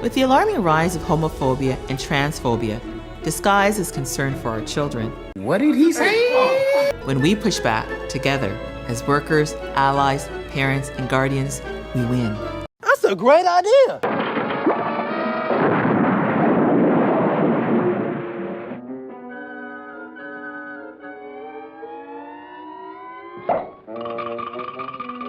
With the alarming rise of homophobia and transphobia, disguised as concern for our children, What did he say? when we push back together as workers, allies, parents, and guardians, we win. That's a great idea.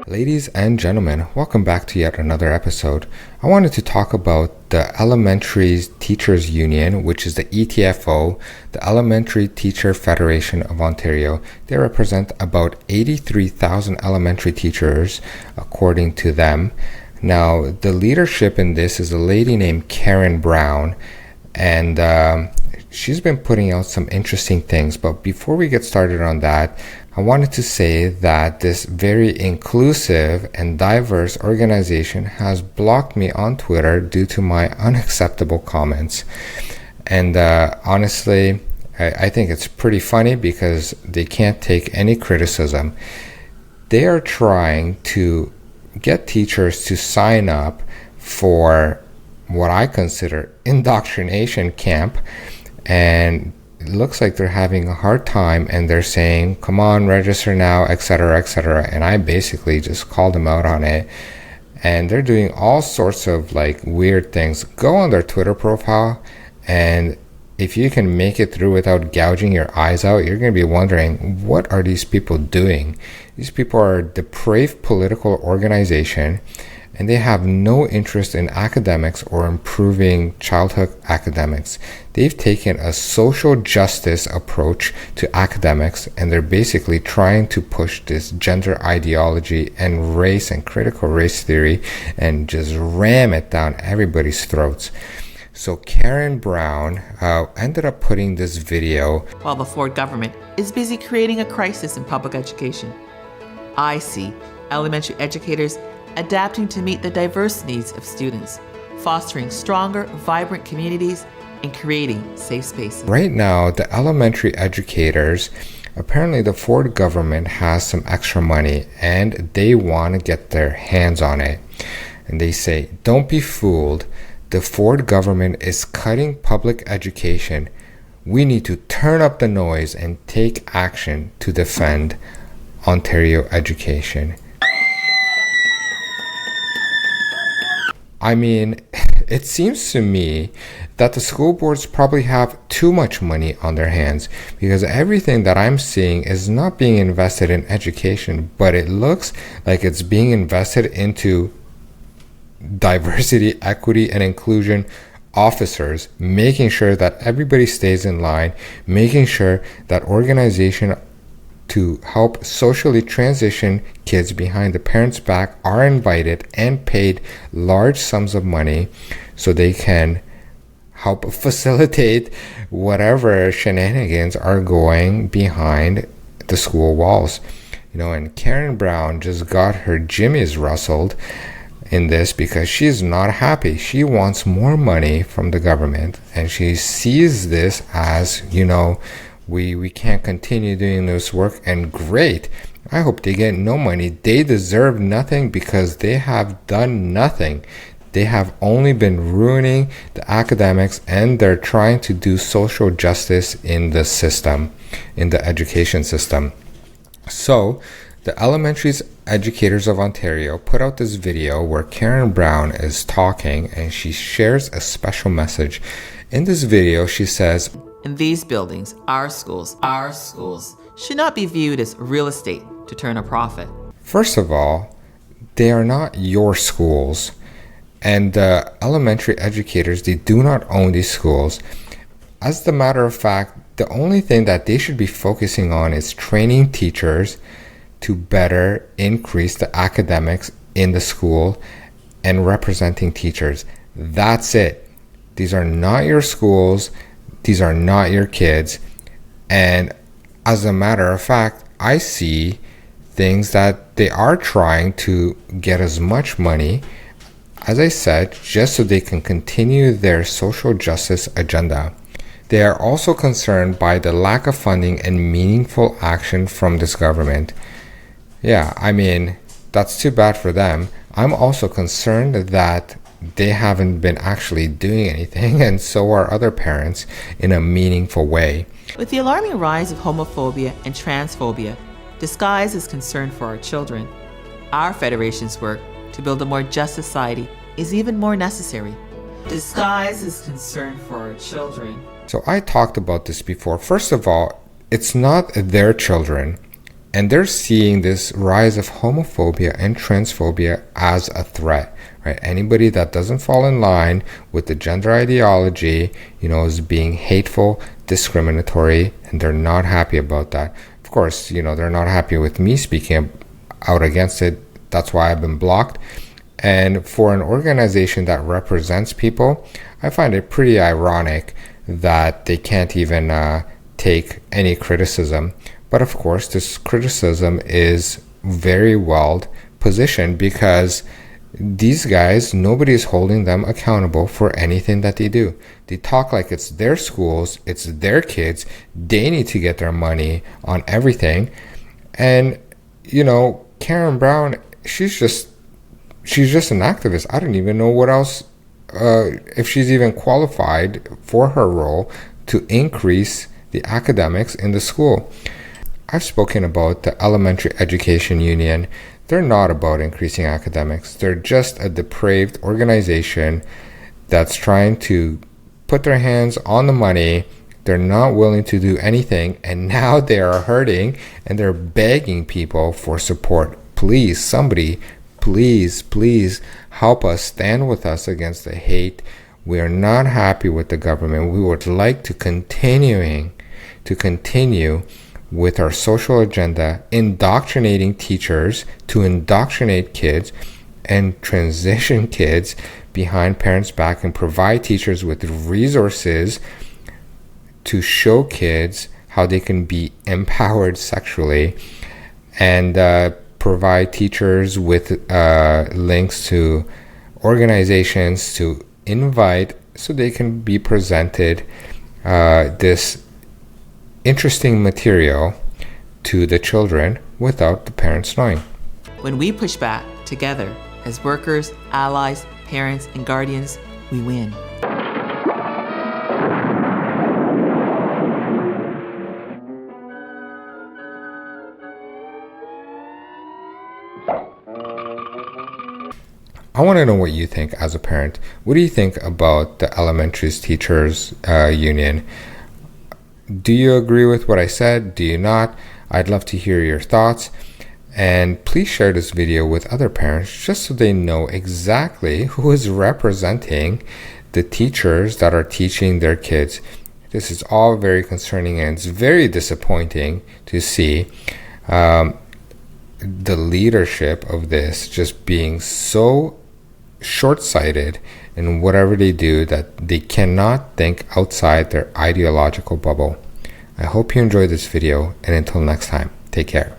Ladies and gentlemen, welcome back to yet another episode. I wanted to talk about the Elementary Teachers Union, which is the ETFO, the Elementary Teacher Federation of Ontario. They represent about 83,000 elementary teachers, according to them. Now, the leadership in this is a lady named Karen Brown, and she's been putting out some interesting things. But before we get started on that, I wanted to say that this very inclusive and diverse organization has blocked me on Twitter due to my unacceptable comments. And honestly, I think it's pretty funny because they can't take any criticism. They are trying to get teachers to sign up for what I consider indoctrination camp, and it looks like they're having a hard time, and they're saying, come on, register now, etc., etc. And I basically just called them out on it. And they're doing all sorts of like weird things. Go on their Twitter profile, and if you can make it through without gouging your eyes out, you're going to be wondering, what are these people doing? These people are a depraved political organization, and they have no interest in academics or improving childhood academics. They've taken a social justice approach to academics, and they're basically trying to push this gender ideology and race and critical race theory and just ram it down everybody's throats. So Karen Brown ended up putting this video. While the Ford government is busy creating a crisis in public education, I see elementary educators adapting to meet the diverse needs of students, fostering stronger, vibrant communities, and creating safe spaces. Right now, the elementary educators, apparently the Ford government has some extra money and they want to get their hands on it. And they say, don't be fooled. The Ford government is cutting public education. We need to turn up the noise and take action to defend Ontario education. I mean, it seems to me that the school boards probably have too much money on their hands, because everything that I'm seeing is not being invested in education, but it looks like it's being invested into diversity, equity, and inclusion officers, making sure that everybody stays in line, making sure that organization to help socially transition kids behind the parents' back are invited and paid large sums of money so they can help facilitate whatever shenanigans are going behind the school walls. And Karen Brown just got her jimmies rustled in this because she's not happy. She wants more money from the government, and she sees this as, we can't continue doing this work, and great. I hope they get no money. They deserve nothing because they have done nothing. They have only been ruining the academics, and they're trying to do social justice in the system, in the education system. So the Elementary Educators of Ontario put out this video where Karen Brown is talking, and she shares a special message. In this video, she says, in these buildings, our schools should not be viewed as real estate to turn a profit. First of all, they are not your schools. And the elementary educators, they do not own these schools. As a matter of fact, the only thing that they should be focusing on is training teachers to better increase the academics in the school and representing teachers. That's it. These are not your schools. These are not your kids. And as a matter of fact, I see things that they are trying to get as much money, as I said, just so they can continue their social justice agenda. They are also concerned by the lack of funding and meaningful action from this government. Yeah, I mean, that's too bad for them. I'm also concerned that they haven't been actually doing anything, and so are other parents in a meaningful way. With the alarming rise of homophobia and transphobia, disguised as concern for our children, our Federation's work to build a more just society is even more necessary. Disguised as concern for our children. So I talked about this before. First of all, it's not their children, and they're seeing this rise of homophobia and transphobia as a threat, right? Anybody that doesn't fall in line with the gender ideology, is being hateful, discriminatory, and they're not happy about that. Of course, they're not happy with me speaking out against it. That's why I've been blocked. And for an organization that represents people, I find it pretty ironic that they can't even take any criticism. But of course, this criticism is very well positioned because these guys, nobody is holding them accountable for anything that they do. They talk like it's their schools, it's their kids, they need to get their money on everything. And, Karen Brown, she's just an activist. I don't even know what else, if she's even qualified for her role to increase the academics in the school. I've spoken about the Elementary Education Union. They're not about increasing academics. They're just a depraved organization that's trying to put their hands on the money. They're not willing to do anything, and now they are hurting and they're begging people for support. Please, somebody, please help us, stand with us against the hate. We are not happy with the government. We would like to continue with our social agenda, indoctrinating teachers to indoctrinate kids and transition kids behind parents' back, and provide teachers with resources to show kids how they can be empowered sexually, and provide teachers with links to organizations to invite so they can be presented this interesting material to the children without the parents knowing. When we push back together as workers, allies, parents, and guardians, we win. I want to know what you think as a parent. What do you think about the Elementary Teachers Union? Do you agree with what I said? Do you not? I'd love to hear your thoughts. And please share this video with other parents just so they know exactly who is representing the teachers that are teaching their kids. This is all very concerning, and it's very disappointing to see the leadership of this just being so short-sighted in whatever they do that they cannot think outside their ideological bubble. I hope you enjoyed this video, and until next time, take care.